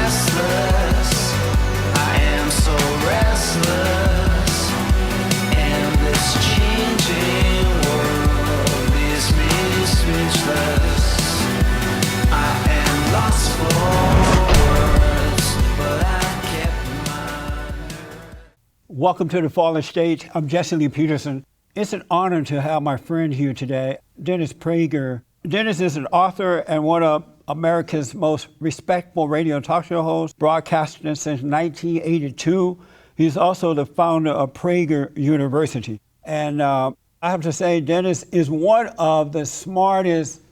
restless. I am so restless. And this changing world leaves me speechless. I am lost for words, but I kept my nerve. Welcome to The Fallen State. I'm Jesse Lee Peterson. It's an honor to have my friend here today, Dennis Prager. Dennis is an author and one of America's most respectable radio talk show hosts, broadcasting since 1982. He's also the founder of Prager University. And I have to say, Dennis is one of the smartest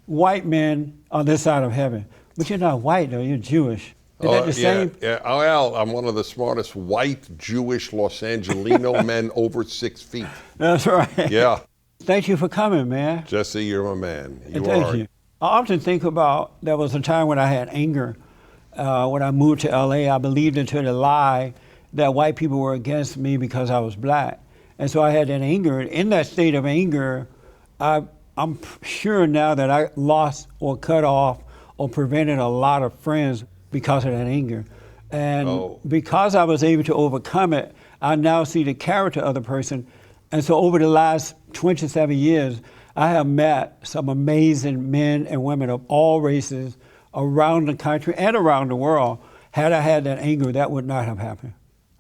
white men on this side of heaven. But you're not white, though. You're Jewish. Is that the same? Yeah. Well, I'm one of the smartest white Jewish Los Angelino men over 6 feet. That's right. Yeah. Thank you for coming, man. Jesse, you're my man. Thank you. I often think about, there was a time when I had anger. When I moved to LA, I believed into the lie that white people were against me because I was black. And so I had that anger. And in that state of anger, I'm sure now that I lost or cut off or prevented a lot of friends because of that anger. And because I was able to overcome it, I now see the character of the person. And so over the last 27 years, I have met some amazing men and women of all races around the country and around the world. Had I had that anger, that would not have happened.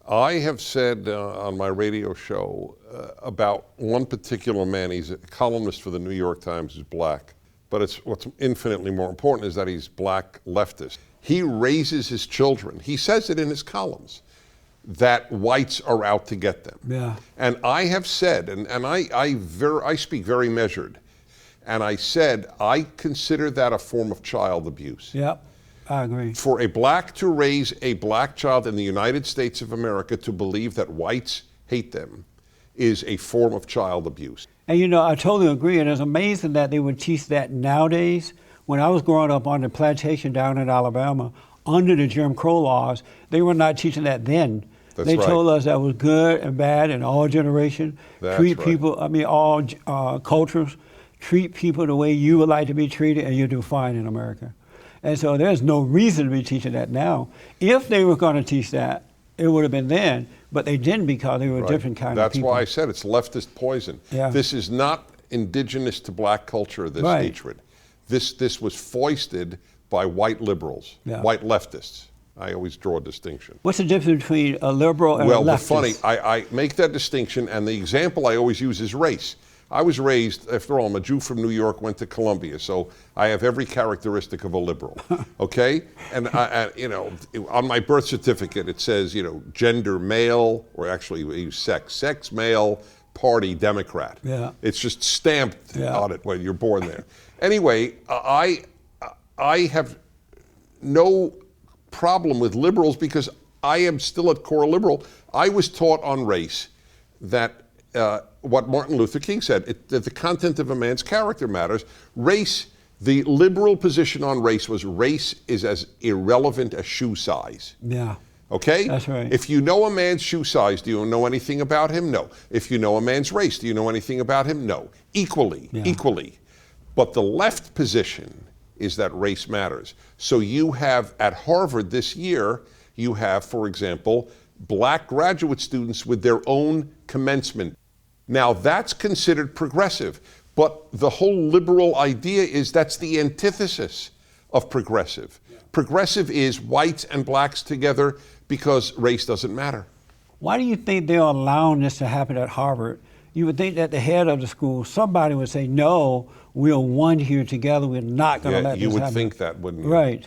I have said on my radio show about one particular man, he's a columnist for the New York Times, who's black. But what's infinitely more important is that he's black leftist. He raises his children. He says it in his columns that whites are out to get them. Yeah. And I have said, and I speak very measured, and I said I consider that a form of child abuse. Yep, I agree. For a black to raise a black child in the United States of America to believe that whites hate them is a form of child abuse. And you know, I totally agree. And it's amazing that they would teach that nowadays. When I was growing up on the plantation down in Alabama, under the Jim Crow laws, they were not teaching that then. That's they right. told us that was good and bad in all generations. Treat people, all cultures, treat people the way you would like to be treated and you'll do fine in America. And so there's no reason to be teaching that now. If they were going to teach that, it would have been then, but they didn't because they were a different kind of people. That's why I said it's leftist poison. Yeah. This is not indigenous to black culture, this hatred. This was foisted by white liberals, white leftists. I always draw a distinction. What's the difference between a liberal and a leftist? Well, funny, I make that distinction, and the example I always use is race. I was raised, after all, I'm a Jew from New York, went to Columbia, so I have every characteristic of a liberal, okay? And, on my birth certificate, it says, gender male, or actually we use sex male, party Democrat. Yeah. It's just stamped on it when you're born there. Anyway, I have no problem with liberals because I am still at core liberal. I was taught on race that what Martin Luther King said, that the content of a man's character matters. Race, the liberal position on race is as irrelevant as shoe size. Yeah. Okay? That's right. If you know a man's shoe size, do you know anything about him? No. If you know a man's race, do you know anything about him? No. Equally. But the left position is that race matters. So you have, at Harvard this year, you have, for example, black graduate students with their own commencement. Now that's considered progressive, but the whole liberal idea is that's the antithesis of progressive. Progressive is whites and blacks together because race doesn't matter. Why do you think they're allowing this to happen at Harvard? You would think that the head of the school, somebody would say, no, we're one here together, we're not going to let this happen. You would think that, wouldn't you? Right.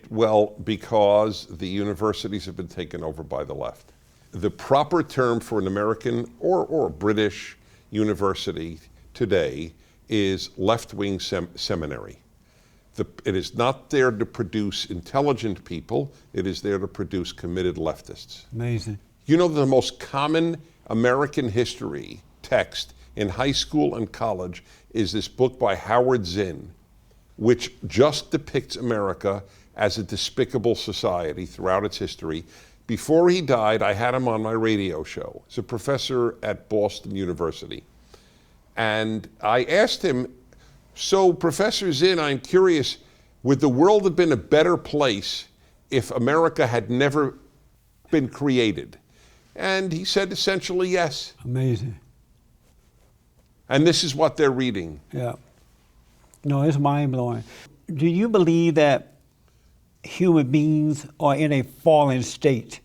Well, because the universities have been taken over by the left. The proper term for an American or British university today is left-wing seminary. It is not there to produce intelligent people, it is there to produce committed leftists. Amazing. You know, the most common American history text in high school and college is this book by Howard Zinn, which just depicts America as a despicable society throughout its history. Before he died, I had him on my radio show. He's a professor at Boston University. And I asked him, so Professor Zinn, I'm curious, would the world have been a better place if America had never been created? And he said essentially yes. Amazing. And this is what they're reading. Yeah. No, it's mind-blowing. Do you believe that human beings are in a fallen state?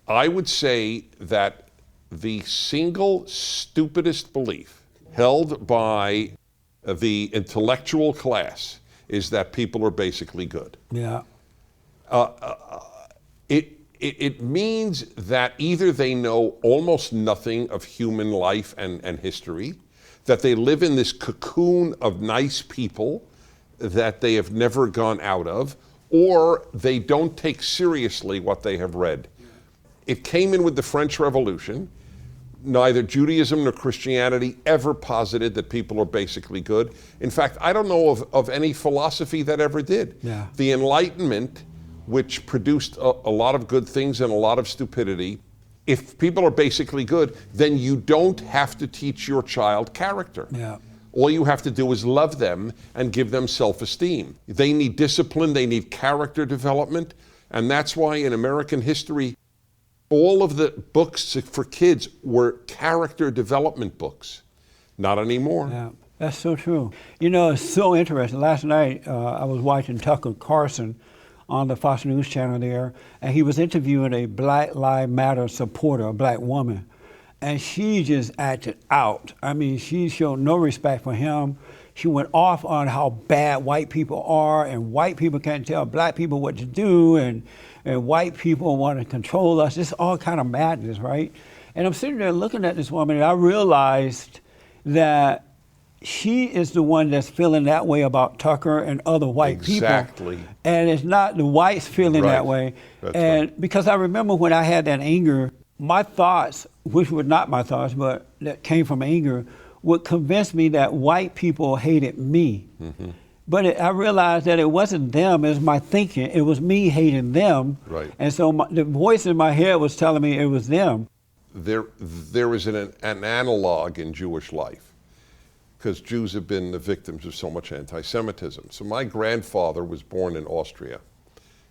I would say that the single stupidest belief held by the intellectual class is that people are basically good. Yeah. It means that either they know almost nothing of human life and history, that they live in this cocoon of nice people that they have never gone out of, or they don't take seriously what they have read. It came in with the French Revolution. Neither Judaism nor Christianity ever posited that people are basically good. In fact, I don't know of any philosophy that ever did. Yeah. The Enlightenment, which produced a lot of good things and a lot of stupidity, if people are basically good, then you don't have to teach your child character. Yeah. All you have to do is love them and give them self-esteem. They need discipline, they need character development, and that's why in American history, all of the books for kids were character development books. Not anymore. Yeah, that's so true. You know, it's so interesting. Last night, I was watching Tucker Carlson on the Fox News channel there, and he was interviewing a Black Lives Matter supporter, a black woman, and she just acted out. I mean, she showed no respect for him. She went off on how bad white people are, and white people can't tell black people what to do, and white people want to control us. It's all kind of madness, right? And I'm sitting there looking at this woman, and I realized that she is the one that's feeling that way about Tucker and other white people. Exactly. And it's not the whites feeling that Right. way. That's and right. because I remember when I had that anger, my thoughts, which were not my thoughts, but that came from anger, would convince me that white people hated me. Mm-hmm. But I realized that it wasn't them, it was my thinking. It was me hating them. Right. And so the voice in my head was telling me it was them. There is an analog in Jewish life, because Jews have been the victims of so much anti-Semitism. So my grandfather was born in Austria.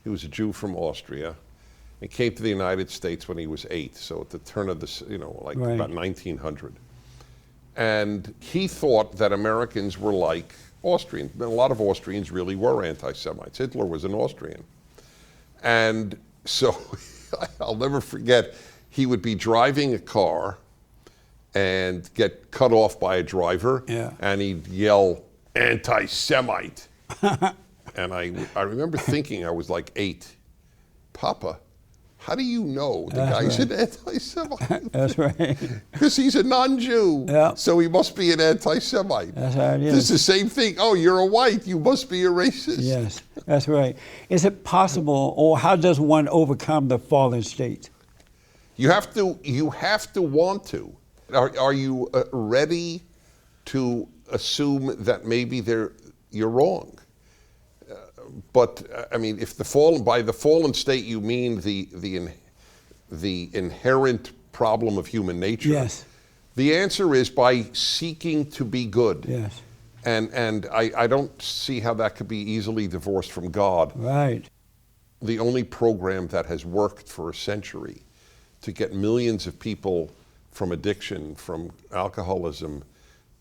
He was a Jew from Austria and came to the United States when he was 8, so at the turn of the, Right. about 1900. And he thought that Americans were like Austrians. A lot of Austrians really were anti-Semites. Hitler was an Austrian. And so I'll never forget, he would be driving a car and get cut off by a driver, Yeah. and he'd yell, "Anti-Semite." And I remember thinking, I was like 8, Papa, how do you know the That's guy's right. an anti-Semite? That's right. Because he's a non-Jew, Yeah. so he must be an anti-Semite. That's how it is. It's the same thing. Oh, you're a white, you must be a racist. Yes, that's right. Is it possible, or how does one overcome the fallen state? You have to want to. Are you ready to assume that maybe you're wrong? But I mean, if by the fallen state you mean the inherent problem of human nature, Yes. the answer is by seeking to be good. Yes. And I don't see how that could be easily divorced from God. Right. The only program that has worked for a century to get millions of people from addiction, from alcoholism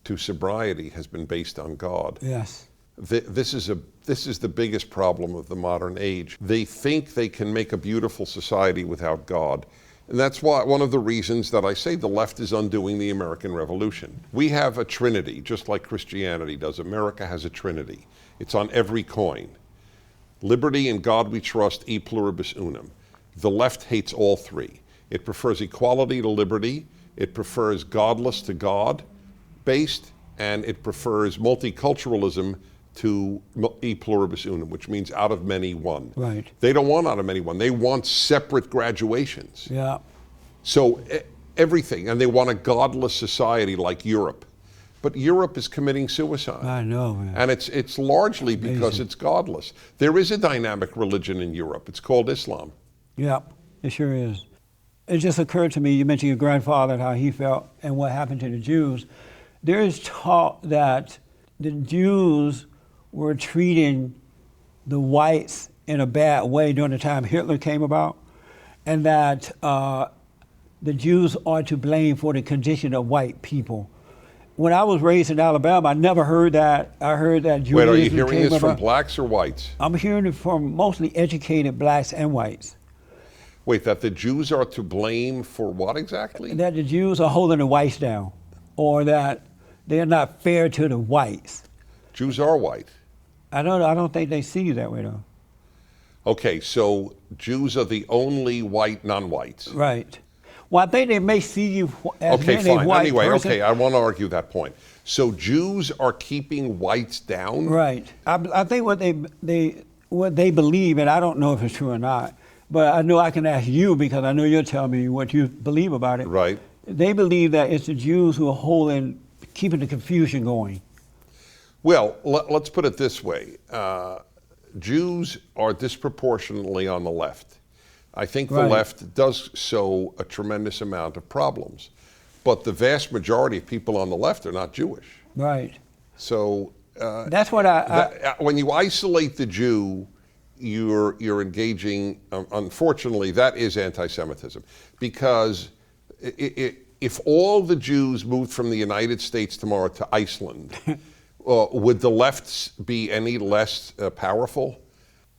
to sobriety has been based on God. Yes. This is the biggest problem of the modern age. They think they can make a beautiful society without God. And that's why one of the reasons that I say the left is undoing the American Revolution. We have a trinity, just like Christianity does. America has a trinity. It's on every coin. Liberty, in God we trust, e pluribus unum. The left hates all three. It prefers equality to liberty, it prefers godless to God-based, and it prefers multiculturalism to e pluribus unum, which means out of many one. Right. They don't want out of many one. They want separate graduations. Yeah. So everything, and they want a godless society like Europe. But Europe is committing suicide. I know, man. And it's largely because Amazing. it's godless. There is a dynamic religion in Europe. It's called Islam. Yeah, it sure is. It just occurred to me, you mentioned your grandfather and how he felt and what happened to the Jews. There is talk that the Jews were treating the whites in a bad way during the time Hitler came about, and that the Jews are to blame for the condition of white people. When I was raised in Alabama, I never heard that. I heard that Judaism Wait, are you hearing came this from about. blacks or whites? I'm hearing it from mostly educated blacks and whites. Wait, that the Jews are to blame for what exactly? That the Jews are holding the whites down, or that they're not fair to the whites. Jews are white. I don't think they see you that way though. Okay, so Jews are the only white non-whites. Right. Well, I think they may see you as Okay, being a fine. white Anyway, person. okay, I want to argue that point. So Jews are keeping whites down? Right. I think what they believe, and I don't know if it's true or not, but I know I can ask you because I know you'll tell me what you believe about it. Right. They believe that it's the Jews who are keeping the confusion going. Well, let's put it this way. Jews are disproportionately on the left. I think the Right. left does sow a tremendous amount of problems. But the vast majority of people on the left are not Jewish. Right. So That's what when you isolate the Jew, you're engaging, unfortunately, that is anti-Semitism. Because if all the Jews moved from the United States tomorrow to Iceland, would the left be any less powerful?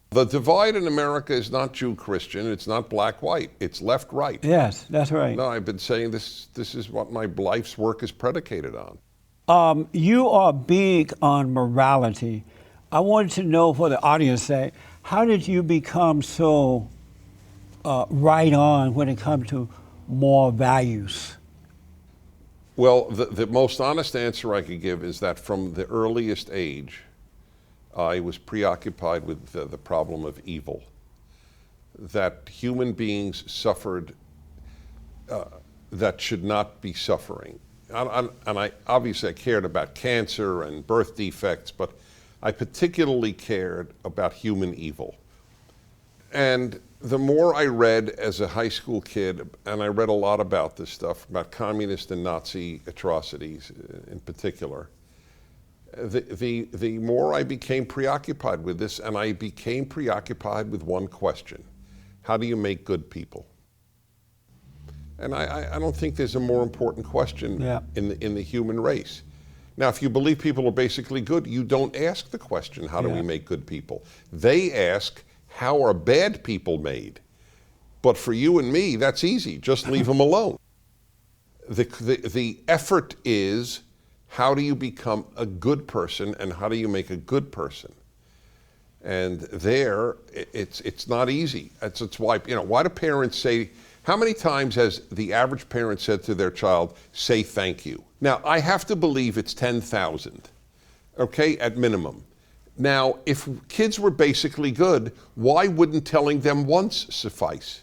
The divide in America is not Jew-Christian, it's not black-white, it's left-right. Yes, that's right. No, I've been saying this is what my life's work is predicated on. You are big on morality. I wanted to know for the audience, how did you become so right on when it comes to moral values? Well, the most honest answer I could give is that from the earliest age, I was preoccupied with the problem of evil. That human beings suffered that should not be suffering. And I obviously I cared about cancer and birth defects, but I particularly cared about human evil. And the more I read as a high school kid, and I read a lot about this stuff, about communist and Nazi atrocities in particular, the more I became preoccupied with this, and I became preoccupied with one question: how do you make good people? And I don't think there's a more important question in the human race. Now, if you believe people are basically good, you don't ask the question, how do we make good people? They ask, how are bad people made? But for you and me, that's easy. Just leave them alone. The effort is, how do you become a good person, and how do you make a good person? And there, it's not easy. It's why, why do parents say, how many times has the average parent said to their child, say thank you? Now, I have to believe it's 10,000, okay, at minimum. Now, if kids were basically good, why wouldn't telling them once suffice?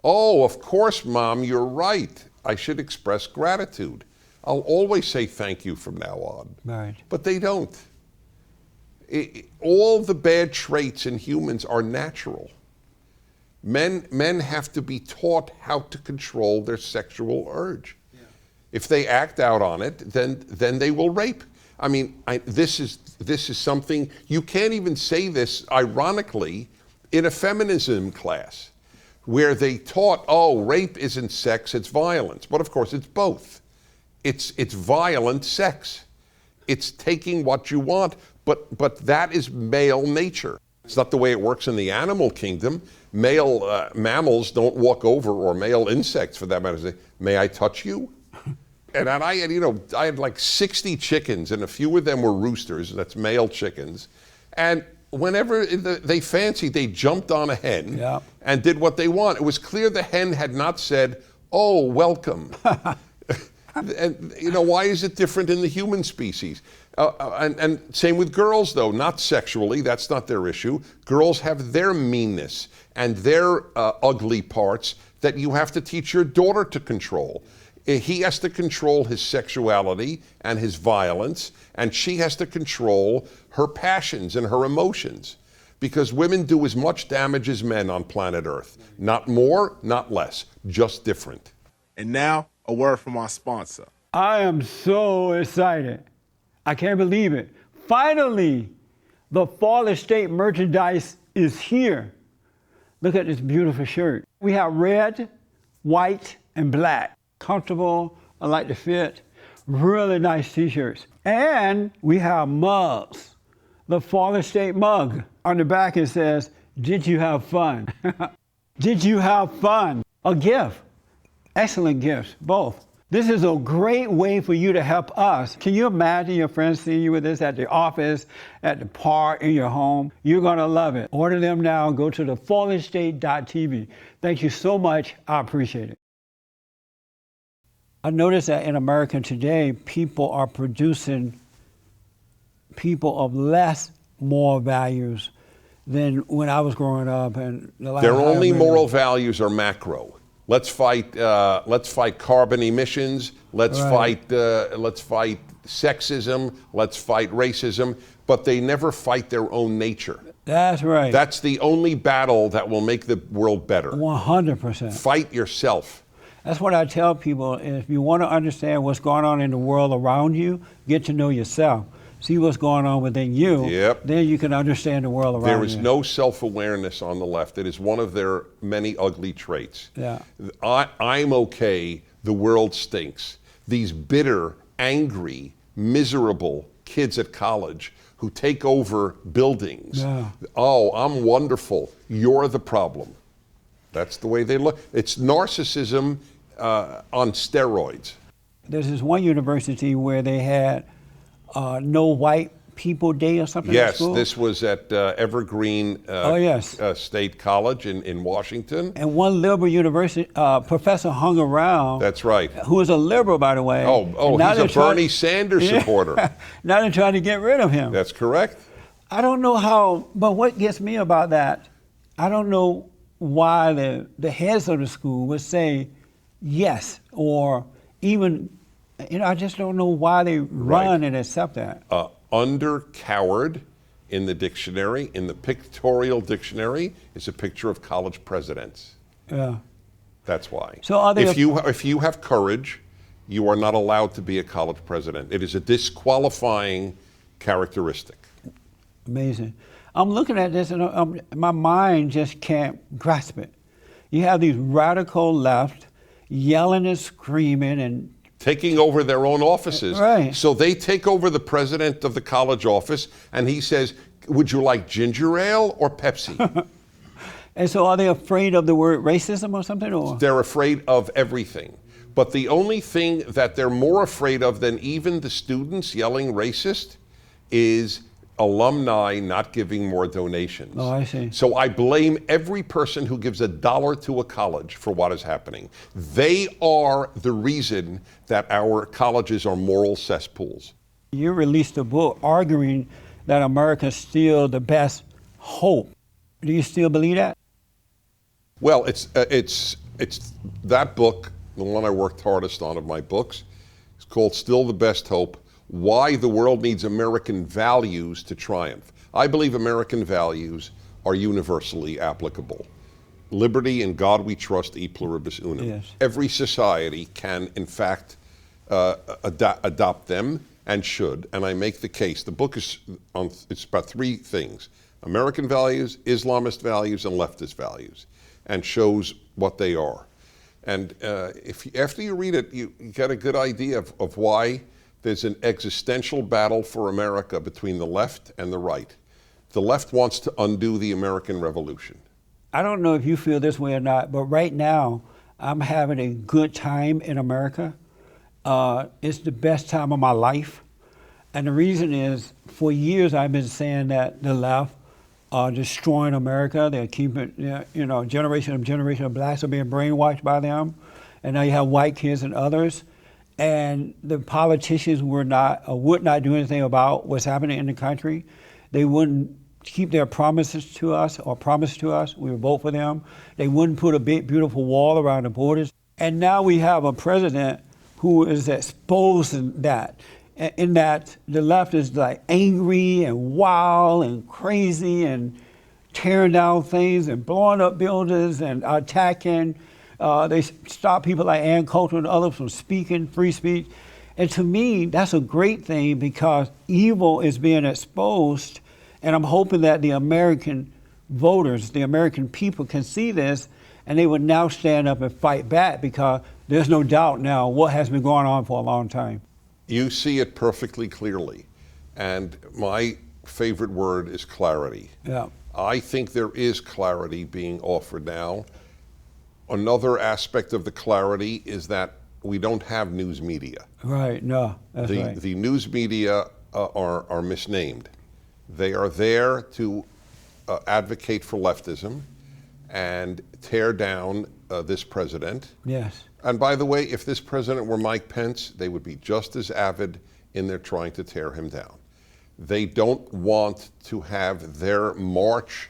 Oh, of course, Mom, you're right. I should express gratitude. I'll always say thank you from now on. Right. But they don't. All the bad traits in humans are natural. Men have to be taught how to control their sexual urge. Yeah. If they act out on it, then they will rape. I mean, this is something, you can't even say this ironically in a feminism class where they taught, oh, rape isn't sex, it's violence. But of course it's both. It's violent sex. It's taking what you want, but that is male nature. It's not the way it works in the animal kingdom. Male mammals don't walk over, or male insects for that matter, say, may I touch you? And I had like 60 chickens, and a few of them were roosters, that's male chickens. And whenever they fancied, they jumped on a hen and did what they want. It was clear the hen had not said, oh, welcome. And why is it different in the human species? And same with girls, though, not sexually, that's not their issue. Girls have their meanness and their ugly parts that you have to teach your daughter to control. He has to control his sexuality and his violence, and she has to control her passions and her emotions. Because women do as much damage as men on planet Earth. Not more, not less, just different. And now, a word from our sponsor. I am so excited. I can't believe it. Finally, the TheFallenState merchandise is here. Look at this beautiful shirt. We have red, white, and black. Comfortable, I like the fit. Really nice t-shirts. And we have mugs. The TheFallenState mug. On the back it says, "Did you have fun?" Did you have fun? A gift. Excellent gifts, both. This is a great way for you to help us. Can you imagine your friends seeing you with this at the office, at the park, in your home? You're gonna love it. Order them now. Go to TheFallenState.tv. Thank you so much. I appreciate it. I noticed that in America today, people are producing people of less moral values than when I was growing up. And Their only moral values are macro. Let's fight carbon emissions. Let's fight sexism. Let's fight racism. But they never fight their own nature. That's right. That's the only battle that will make the world better. 100%. Fight yourself. That's what I tell people. If you want to understand what's going on in the world around you, get to know yourself. See what's going on within you. Yep. Then you can understand the world around you. There is no self-awareness on the left. It is one of their many ugly traits. Yeah. I'm okay, the world stinks. These bitter, angry, miserable kids at college who take over buildings. Yeah. Oh, I'm wonderful. You're the problem. That's the way they look. It's narcissism on steroids. There's this one university where they had no white people day or something. Yes, at school. this was at Evergreen State College in Washington. And one liberal university professor hung around. That's right. Who was a liberal, by the way. Oh, he's a Bernie Sanders supporter. Now they're trying to get rid of him. That's correct. I don't know how, but what gets me about that, I don't know why the heads of the school would say yes, or even, I just don't know why they run and accept that. Under coward in the dictionary, in the pictorial dictionary, is a picture of college presidents. Yeah. That's why. So are they if you have courage, you are not allowed to be a college president. It is a disqualifying characteristic. Amazing. I'm looking at this and my mind just can't grasp it. You have these radical left yelling and screaming and taking over their own offices. Right. So they take over the president of the college office and he says, "Would you like ginger ale or Pepsi?" And so are they afraid of the word racism or something? Or? They're afraid of everything. But the only thing that they're more afraid of than even the students yelling racist is alumni not giving more donations. Oh, I see. So I blame every person who gives $1 to a college for what is happening. They are the reason that our colleges are moral cesspools. You released a book arguing that America's still the best hope. Do you still believe that? Well, it's that book, the one I worked hardest on of my books. It's called Still the Best Hope: Why the World Needs American Values to Triumph. I believe American values are universally applicable. Liberty, in God we trust, e pluribus unum. Yes. Every society can, in fact, adopt them and should, and I make the case. The book is it's about three things: American values, Islamist values, and leftist values, and shows what they are. And after you read it, you get a good idea of why there's an existential battle for America between the left and the right. The left wants to undo the American Revolution. I don't know if you feel this way or not, but right now I'm having a good time in America. It's the best time of my life. And the reason is, for years I've been saying that the left are destroying America. They're keeping, generation of blacks are being brainwashed by them. And now you have white kids and others. And the politicians would not do anything about what's happening in the country. They wouldn't keep their promises to us or promise to us. We would vote for them. They wouldn't put a big, beautiful wall around the borders. And now we have a president who is exposing that, in that the left is like angry and wild and crazy and tearing down things and blowing up buildings and attacking. They stop people like Ann Coulter and others from speaking, free speech. And to me, that's a great thing because evil is being exposed. And I'm hoping that the American voters, the American people, can see this, and they would now stand up and fight back, because there's no doubt now what has been going on for a long time. You see it perfectly clearly. And my favorite word is clarity. Yeah. I think there is clarity being offered now. Another aspect of the clarity is that we don't have news media. Right, no, that's right. The news media are misnamed. They are there to advocate for leftism and tear down this president. Yes. And by the way, if this president were Mike Pence, they would be just as avid in their trying to tear him down. They don't want to have their march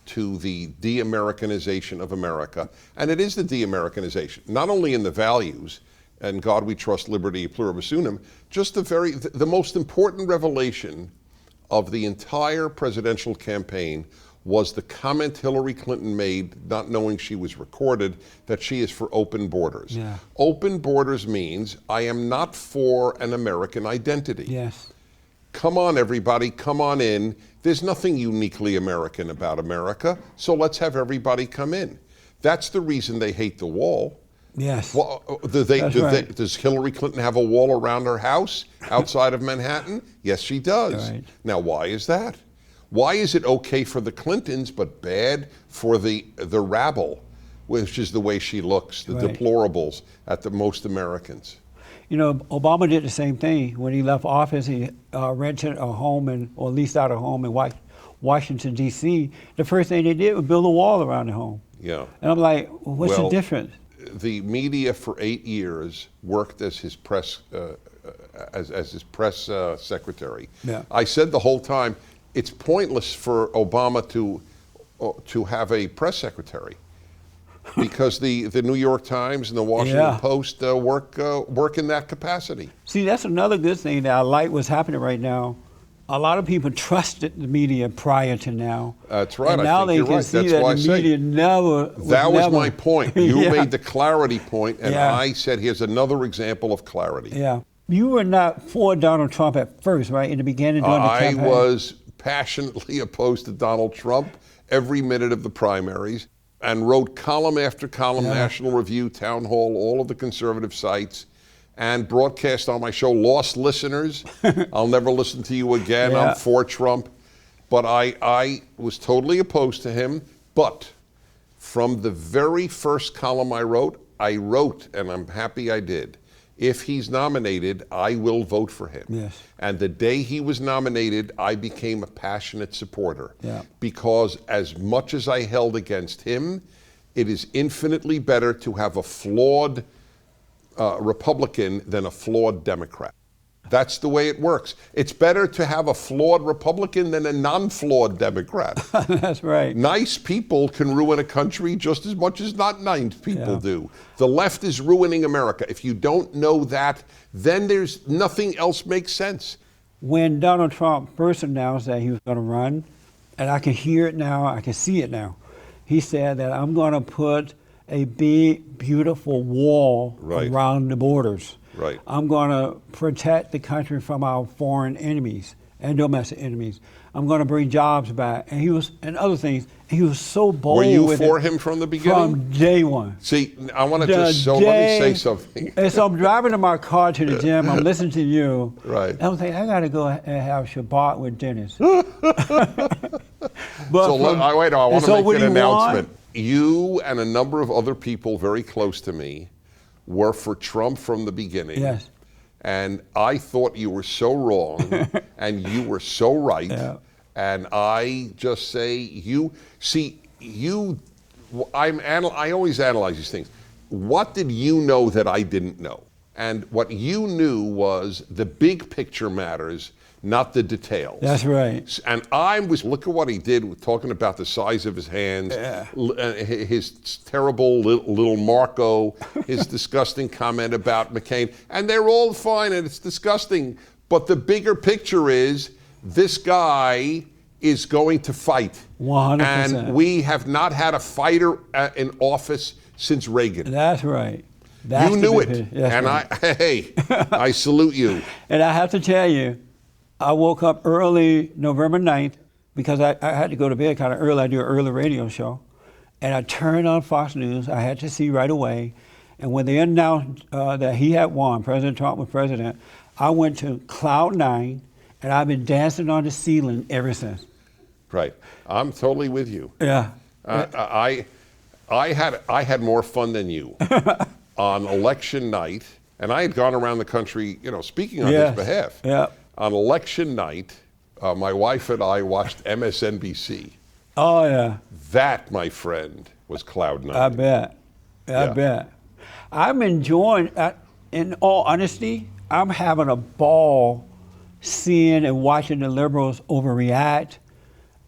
to the de-Americanization of America. And it is the de-Americanization, not only in the values, and God we trust, liberty, pluribus unum, just the most important revelation of the entire presidential campaign was the comment Hillary Clinton made, not knowing she was recorded, that she is for open borders. Yeah. Open borders means I am not for an American identity. Yes. Come on, everybody, come on in. There's nothing uniquely American about America, so let's have everybody come in. That's the reason they hate the wall. Yes. Well, Right. does Hillary Clinton have a wall around her house outside of Manhattan? Yes, she does. Right. Now, why is that? Why is it okay for the Clintons but bad for the rabble, which is the way she looks, the Right. deplorables at the most Americans? You know, Obama did the same thing. When he left office, he rented a home, or leased out a home in Washington, D.C. The first thing they did was build a wall around the home. Yeah. And I'm like, what's the Well, difference? The media for 8 years worked as his press secretary. Yeah. I said the whole time, it's pointless for Obama to have a press secretary, because the New York Times and the Washington Yeah. Post work in that capacity. See, that's another good thing that I like what's happening right now. A lot of people trusted the media prior to now. That's right. And I now think they you're can right. see That's that why I the say media never. that was my point. You Yeah. made the clarity point, and Yeah. I said, here's another example of clarity. Yeah. You were not for Donald Trump at first, right? In the beginning, during the I campaign. was passionately opposed to Donald Trump every minute of the primaries, and wrote column after column, Yeah. National Review, Town Hall, all of the conservative sites, and broadcast on my show. Lost listeners. I'll never listen to you again. Yeah. I'm for Trump. But I was totally opposed to him. But from the very first column I wrote, and I'm happy I did, if he's nominated, I will vote for him. Yes. And the day he was nominated, I became a passionate supporter. Yeah. Because as much as I held against him, it is infinitely better to have a flawed Republican than a flawed Democrat. That's the way it works. It's better to have a flawed Republican than a non-flawed Democrat. That's right. Nice people can ruin a country just as much as not nice people Yeah. do. The left is ruining America. If you don't know that, then there's nothing else makes sense. When Donald Trump first announced that he was going to run, and I can hear it now, I can see it now, he said that I'm going to put a big, beautiful wall Right. around the borders. Right. I'm going to protect the country from our foreign enemies and domestic enemies. I'm going to bring jobs back, and other things. And he was so bold. Were you with for it him from the beginning? From day one. See, I want to just, let me say something. And so I'm driving in my car to the gym. I'm listening to you. Right. And I'm thinking, I got to go and have Shabbat with Dennis. So But wait, I want to so make what an do you announcement. want? You and a number of other people very close to me were for Trump from the beginning. Yes. And I thought you were so wrong, and you were so right. Yeah. And I just say, I always analyze these things. What did you know that I didn't know? And what you knew was the big picture matters, not the details. That's right. And look at what he did with talking about the size of his hands, Yeah. his terrible little Marco, his disgusting comment about McCain. And they're all fine and it's disgusting. But the bigger picture is this guy is going to fight. 100%. And we have not had a fighter in office since Reagan. That's right. That's You the knew big it. picture. That's And right. I salute you. And I have to tell you, I woke up early November 9th, because I had to go to bed kind of early. I do an early radio show. And I turned on Fox News. I had to see right away. And when they announced that he had won, President Trump was president, I went to Cloud 9, and I've been dancing on the ceiling ever since. Right. I'm totally with you. Yeah. I had more fun than you on election night, and I had gone around the country, speaking on his behalf. Yeah. On election night, my wife and I watched MSNBC. Oh, yeah. That, my friend, was Cloud 9. I bet. I bet. I'm enjoying, in all honesty, I'm having a ball seeing and watching the liberals overreact,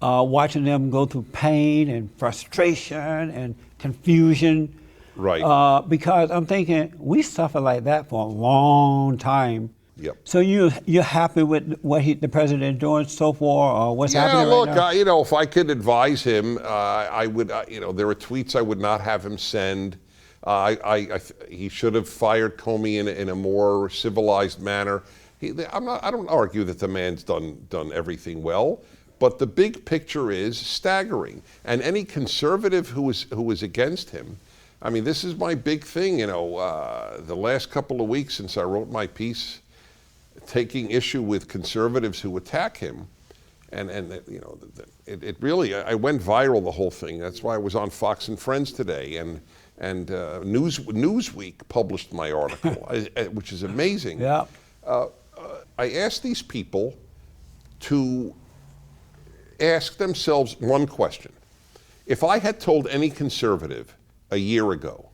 watching them go through pain and frustration and confusion. Right. Because I'm thinking, we suffered like that for a long time. Yep. So you're happy with what the president is doing so far, or what's happening right now? Yeah, look, if I could advise him, I would. There are tweets I would not have him send. He should have fired Comey in a more civilized manner. I don't argue that the man's done everything well, but the big picture is staggering. And any conservative who is against him, I mean, this is my big thing. The last couple of weeks since I wrote my piece, taking issue with conservatives who attack him, and it really, I went viral, the whole thing. That's why I was on Fox and Friends today, and Newsweek published my article, which is amazing. Yeah. I asked these people to ask themselves one question. If I had told any conservative a year ago,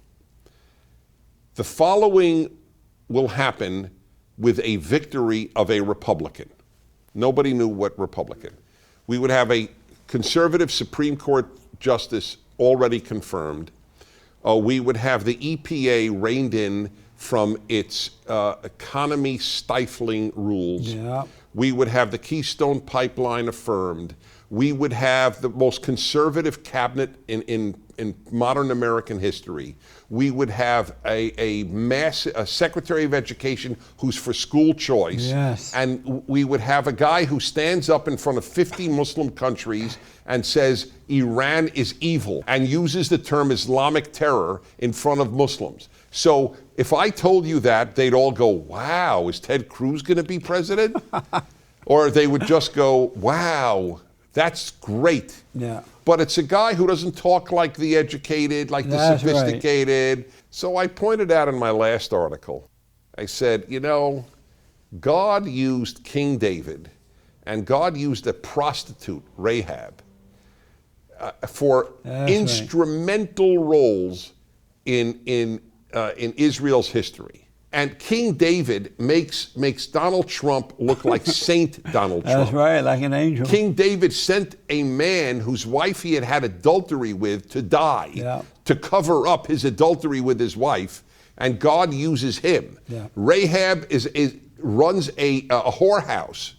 the following will happen with a victory of a Republican. Nobody knew what Republican. We would have a conservative Supreme Court justice already confirmed. We would have the EPA reined in from its economy stifling rules. Yeah. We would have the Keystone Pipeline affirmed. We would have the most conservative cabinet in modern American history. We would have a Secretary of Education who's for school choice. Yes. And we would have a guy who stands up in front of 50 Muslim countries and says Iran is evil and uses the term Islamic terror in front of Muslims. So if I told you that, they'd all go, wow, is Ted Cruz going to be president? Or they would just go, wow, that's great. Yeah. But it's a guy who doesn't talk like the educated, like the sophisticated. Right. So I pointed out in my last article, I said, God used King David and God used a prostitute, Rahab, for instrumental roles in Israel's history. And King David makes Donald Trump look like Saint Donald Trump. That's right, like an angel. King David sent a man whose wife he had adultery with to die, to cover up his adultery with his wife, and God uses him. Yeah. Rahab runs a whorehouse,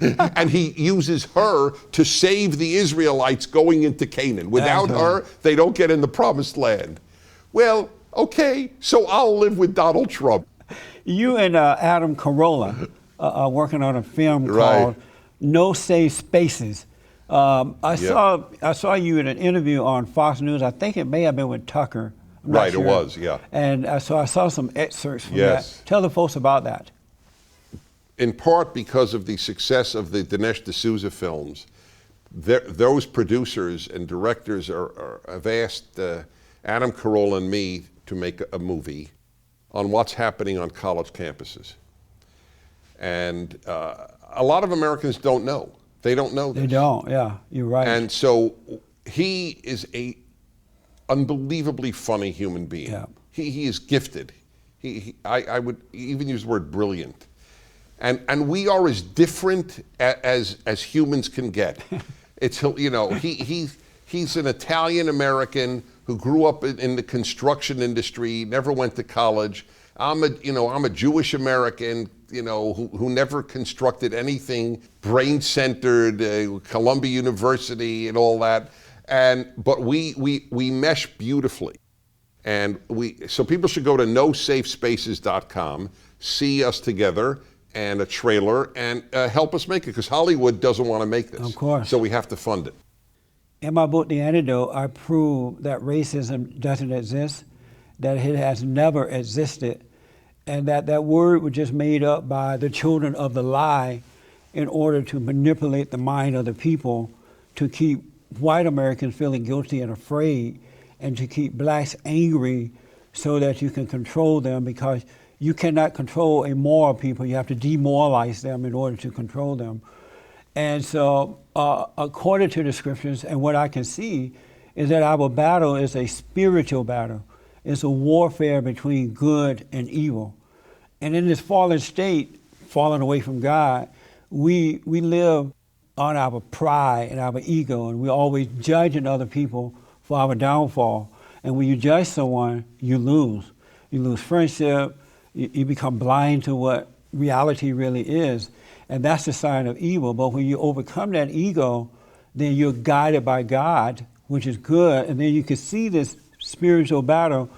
and he uses her to save the Israelites going into Canaan. Without her, they don't get in the promised land. Well, okay, so I'll live with Donald Trump. You and Adam Carolla are working on a film called No Safe Spaces. I saw you in an interview on Fox News. I think it may have been with Tucker. Right, sure. It was, yeah. And so I saw some excerpts from that. Tell the folks about that. In part because of the success of the Dinesh D'Souza films, those producers and directors have asked Adam Carolla and me to make a movie on what's happening on college campuses. And a lot of Americans don't know. They don't know this. They don't, yeah, you're right. And so he is a unbelievably funny human being. Yeah. He is gifted. I would even use the word brilliant. And we are as different as humans can get. It's, he's an Italian American who grew up in the construction industry, never went to college. I'm a Jewish American, who never constructed anything brain-centered, Columbia University and all that. But we mesh beautifully. And so people should go to nosafespaces.com, see us together, and a trailer and help us make it, because Hollywood doesn't want to make this. Of course. So we have to fund it. In my book, The Antidote, I prove that racism doesn't exist, that it has never existed, and that word was just made up by the children of the lie in order to manipulate the mind of the people, to keep white Americans feeling guilty and afraid, and to keep blacks angry so that you can control them, because you cannot control a moral people. You have to demoralize them in order to control them. And so, according to the scriptures and what I can see, is that our battle is a spiritual battle. It's a warfare between good and evil. And in this fallen state, fallen away from God, we live on our pride and our ego, and we're always judging other people for our downfall. And when you judge someone, you lose. You lose friendship, you become blind to what reality really is. And that's the sign of evil. But when you overcome that ego, then you're guided by God, which is good. And then you can see this spiritual battle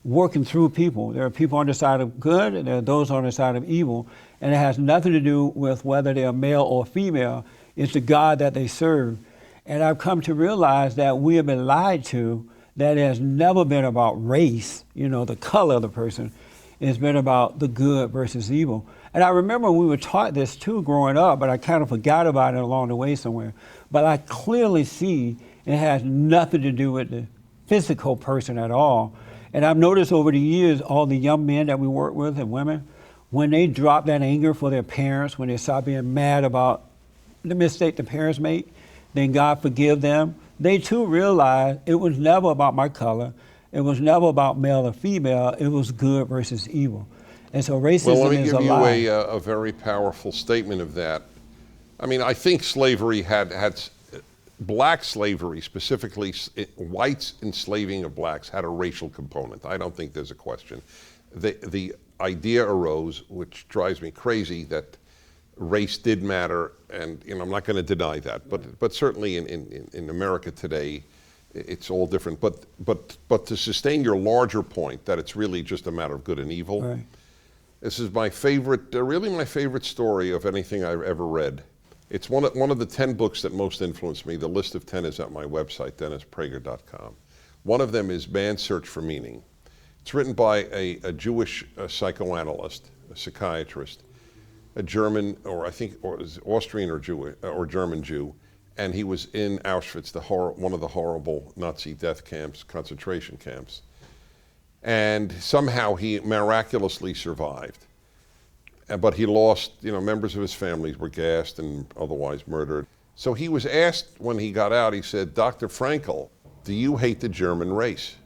working through people. There are people on the side of good, and there are those on the side of evil. And it has nothing to do with whether they're male or female. It's the God that they serve. And I've come to realize that we have been lied to, that it has never been about race, the color of the person. It's been about the good versus evil. And I remember we were taught this too growing up, but I kind of forgot about it along the way somewhere. But I clearly see it has nothing to do with the physical person at all. And I've noticed over the years, all the young men that we work with and women, when they drop that anger for their parents, when they stop being mad about the mistake the parents made, then God forgive them. They too realize it was never about my color. It was never about male or female. It was good versus evil. And so racism is a lie. Well, let me give you a very powerful statement of that. I mean, I think slavery had black slavery, specifically whites enslaving of blacks, had a racial component. I don't think there's a question. The idea arose, which drives me crazy, that race did matter, and I'm not going to deny that. But certainly in America today, it's all different. But to sustain your larger point that it's really just a matter of good and evil. Right. This is my favorite, really my favorite story of anything I've ever read. It's one of the 10 books that most influenced me. The list of 10 is at my website, DennisPrager.com. One of them is Man's Search for Meaning. It's written by a Jewish psychoanalyst, a psychiatrist, a German, or Austrian or German Jew, and he was in Auschwitz, one of the horrible Nazi death camps, concentration camps. And somehow he miraculously survived. But he lost, members of his family were gassed and otherwise murdered. So he was asked when he got out, he said, "Dr. Frankel, do you hate the German race?"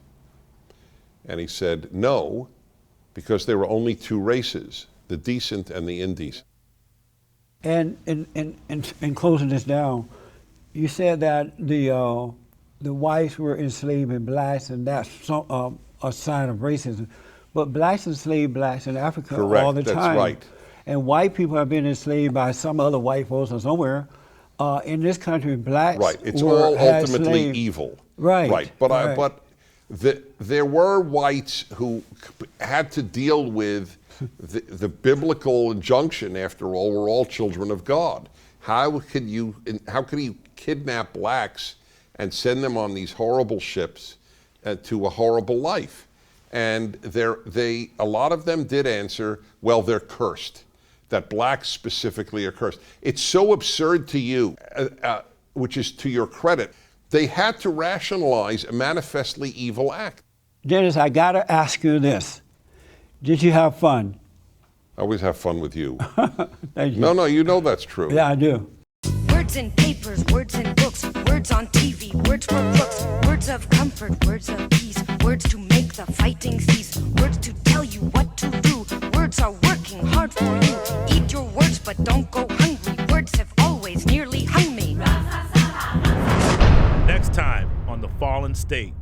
And he said, "No, because there were only two races, the decent and the indecent." And in closing this down, you said that the whites were enslaving blacks, and that's a sign of racism. But blacks enslaved blacks in Africa Correct, all the time. that's right. And white people have been enslaved by some other white folks or somewhere. In this country, blacks Right, it's all ultimately enslaved. evil. Right. Right, but there were whites who had to deal with the biblical injunction. After all, we're all children of God. How could you kidnap blacks and send them on these horrible ships to a horrible life? And a lot of them did answer, well, they're cursed. That blacks specifically are cursed. It's so absurd to you, which is to your credit. They had to rationalize a manifestly evil act. Dennis, I gotta ask you this. Did you have fun? I always have fun with you. Thank you. No, you know that's true. Yeah, I do. Words in papers, words in books, words on TV, words for crooks, words of comfort, words of peace, words to make the fighting cease, words to tell you what to do. Words are working hard for you. Eat your words, but don't go hungry. Words have always nearly hung me. Next time on The Fallen State.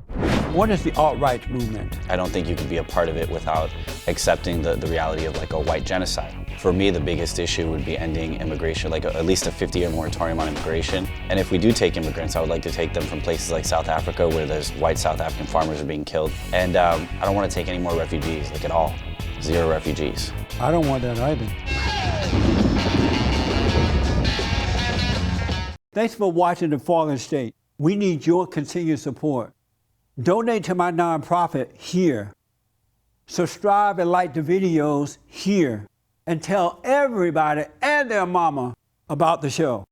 What is the alt-right movement? I don't think you can be a part of it without accepting the reality of like a white genocide. For me, the biggest issue would be ending immigration, like at least a 50-year moratorium on immigration. And if we do take immigrants, I would like to take them from places like South Africa, where there's white South African farmers are being killed. And I don't want to take any more refugees, like at all. 0 refugees. I don't want that either. Thanks for watching The Fallen State. We need your continued support. Donate to my nonprofit here. Subscribe and like the videos here. And tell everybody and their mama about the show.